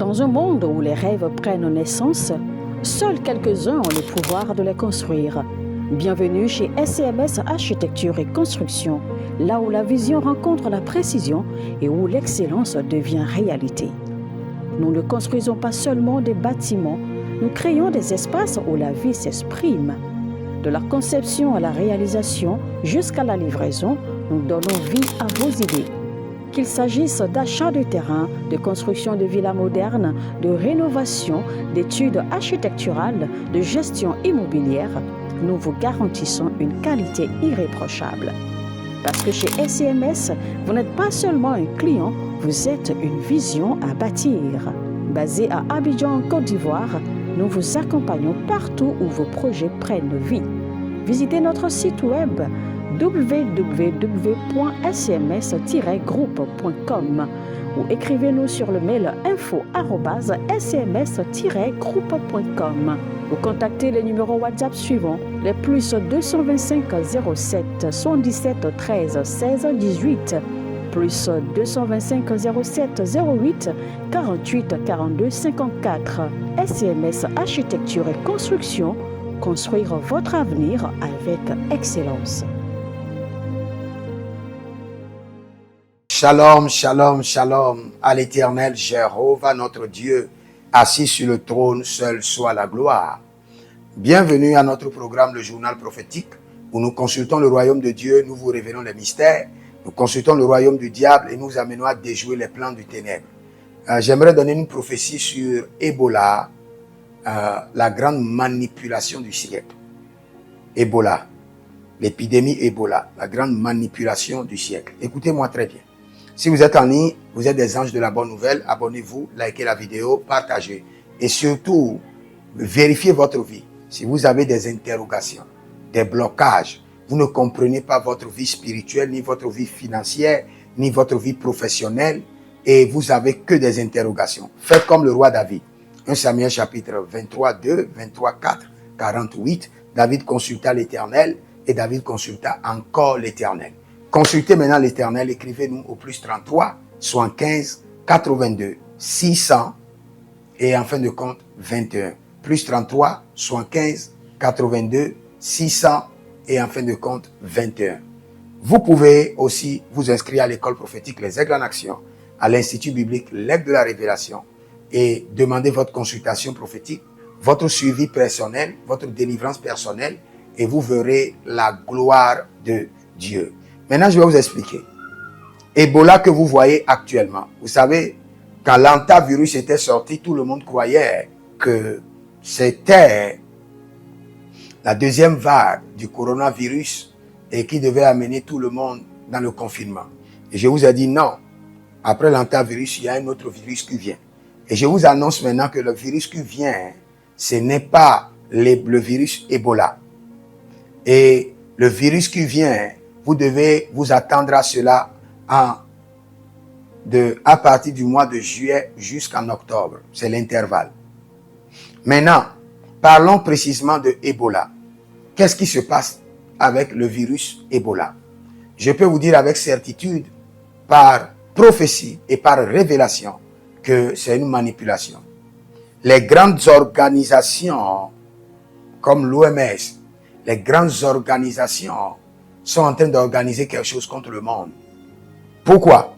Dans un monde où les rêves prennent naissance, seuls quelques-uns ont le pouvoir de les construire. Bienvenue chez SCMS Architecture et Construction, là où la vision rencontre la précision et où l'excellence devient réalité. Nous ne construisons pas seulement des bâtiments, nous créons des espaces où la vie s'exprime. De la conception à la réalisation jusqu'à la livraison, nous donnons vie à vos idées. Qu'il s'agisse d'achat de terrain, de construction de villas modernes, de rénovation, d'études architecturales, de gestion immobilière, nous vous garantissons une qualité irréprochable. Parce que chez SCMS, vous n'êtes pas seulement un client, vous êtes une vision à bâtir. Basé à Abidjan, en Côte d'Ivoire, nous vous accompagnons partout où vos projets prennent vie. Visitez notre site web www.scms-groupe.com ou écrivez-nous sur le mail info@scms-groupe.com ou contactez les numéros WhatsApp suivants, les plus 225 07 77 13 16 18, plus 225 07 08 48 42 54. SCMS Architecture et Construction, construire votre avenir avec excellence. Shalom, shalom, shalom à l'Éternel Jéhovah, notre Dieu, assis sur le trône, seul soit la gloire. Bienvenue à notre programme, le journal prophétique, où nous consultons le royaume de Dieu, nous vous révélons les mystères, nous consultons le royaume du diable et nous amenons à déjouer les plans du ténèbre. J'aimerais donner une prophétie sur Ebola, la grande manipulation du siècle. Ebola, l'épidémie Ebola, la grande manipulation du siècle. Écoutez-moi très bien. Si vous êtes en ligne, vous êtes des anges de la bonne nouvelle, abonnez-vous, likez la vidéo, partagez. Et surtout, vérifiez votre vie. Si vous avez des interrogations, des blocages, vous ne comprenez pas votre vie spirituelle, ni votre vie financière, ni votre vie professionnelle, et vous avez que des interrogations. Faites comme le roi David. 1 Samuel chapitre 23, 2, 23, 4, 48. David consulta l'Éternel et David consulta encore l'Éternel. Consultez maintenant l'Éternel, écrivez-nous au plus 33, 75, 82, 600 et en fin de compte 21. Plus 33, 75, 82, 600 et en fin de compte 21. Vous pouvez aussi vous inscrire à l'école prophétique Les Aigles en Action, à l'Institut biblique L'Aigle de la Révélation et demander votre consultation prophétique, votre suivi personnel, votre délivrance personnelle et vous verrez la gloire de Dieu. Maintenant, je vais vous expliquer. Ebola que vous voyez actuellement. Vous savez, quand l'antavirus était sorti, tout le monde croyait que c'était la deuxième vague du coronavirus et qui devait amener tout le monde dans le confinement. Et je vous ai dit non. Après l'antavirus, il y a un autre virus qui vient. Et je vous annonce maintenant que le virus qui vient, ce n'est pas le virus Ebola. Et le virus qui vient, vous devez vous attendre à cela à partir du mois de juillet jusqu'en octobre. C'est l'intervalle. Maintenant, parlons précisément de Ebola. Qu'est-ce qui se passe avec le virus Ebola? Je peux vous dire avec certitude, par prophétie et par révélation, que c'est une manipulation. Les grandes organisations comme l'OMS, les grandes organisations sont en train d'organiser quelque chose contre le monde. Pourquoi?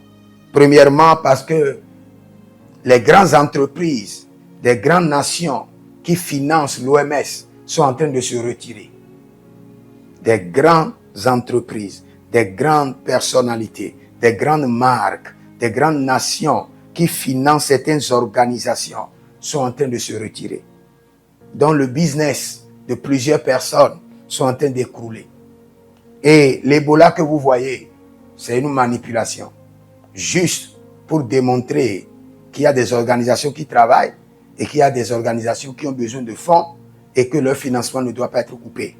Premièrement, parce que les grandes entreprises, des grandes nations qui financent l'OMS sont en train de se retirer. Des grandes entreprises, des grandes personnalités, des grandes marques, des grandes nations qui financent certaines organisations sont en train de se retirer. Donc le business de plusieurs personnes sont en train d'écrouler. Et l'Ebola que vous voyez, c'est une manipulation. Juste pour démontrer qu'il y a des organisations qui travaillent et qu'il y a des organisations qui ont besoin de fonds et que leur financement ne doit pas être coupé.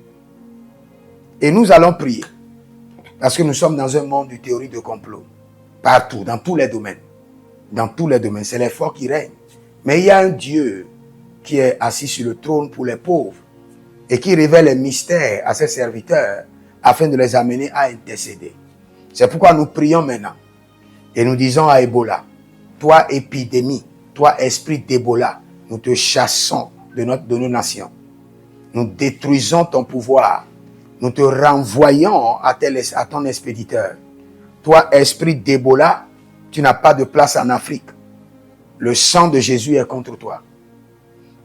Et nous allons prier. Parce que nous sommes dans un monde de théorie de complot. Partout, dans tous les domaines. Dans tous les domaines. C'est les forts qui règnent. Mais il y a un Dieu qui est assis sur le trône pour les pauvres et qui révèle les mystères à ses serviteurs afin de les amener à intercéder. C'est pourquoi nous prions maintenant et nous disons à Ebola, toi épidémie, Toi, esprit d'Ebola, nous te chassons de nos nations. Nous détruisons ton pouvoir. Nous te renvoyons à ton expéditeur. Toi, esprit d'Ebola, tu n'as pas de place en Afrique. Le sang de Jésus est contre toi.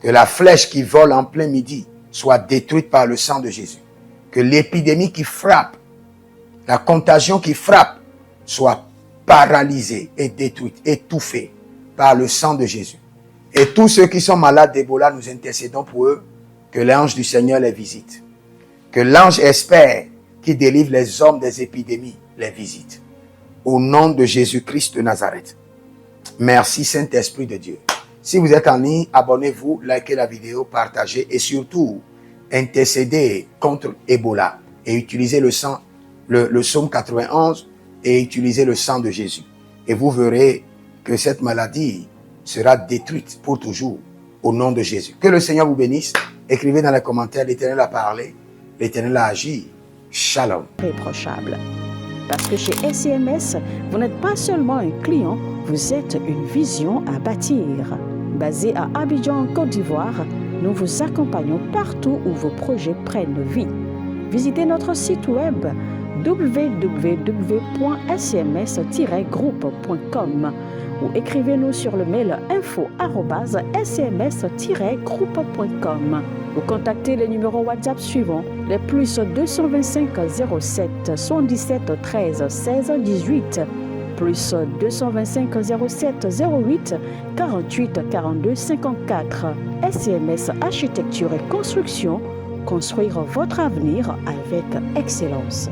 Que la flèche qui vole en plein midi soit détruite par le sang de Jésus. Que l'épidémie qui frappe, la contagion qui frappe, soit paralysée et détruite, étouffée par le sang de Jésus. Et tous ceux qui sont malades d'Ebola, nous intercédons pour eux, que l'ange du Seigneur les visite. Que l'ange espère qui délivre les hommes des épidémies les visite. Au nom de Jésus-Christ de Nazareth. Merci Saint-Esprit de Dieu. Si vous êtes en ligne, abonnez-vous, likez la vidéo, partagez et surtout, intercédez contre Ebola et utilisez le psaume 91 et utilisez le sang de Jésus. Et vous verrez que cette maladie sera détruite pour toujours au nom de Jésus. Que le Seigneur vous bénisse. Écrivez dans les commentaires, l'Éternel a parlé, l'Éternel a agi. Shalom. Irréprochable. Parce que chez SCMS, vous n'êtes pas seulement un client, vous êtes une vision à bâtir. Basé à Abidjan, en Côte d'Ivoire, nous vous accompagnons partout où vos projets prennent vie. Visitez notre site web www.scms-groupe.com ou écrivez-nous sur le mail info@scms-groupe.com ou contactez les numéros WhatsApp suivants, les plus 225 07 77 13 16 18, plus 225 07 08 48 42 54. SCMS Architecture et Construction, construire votre avenir avec excellence.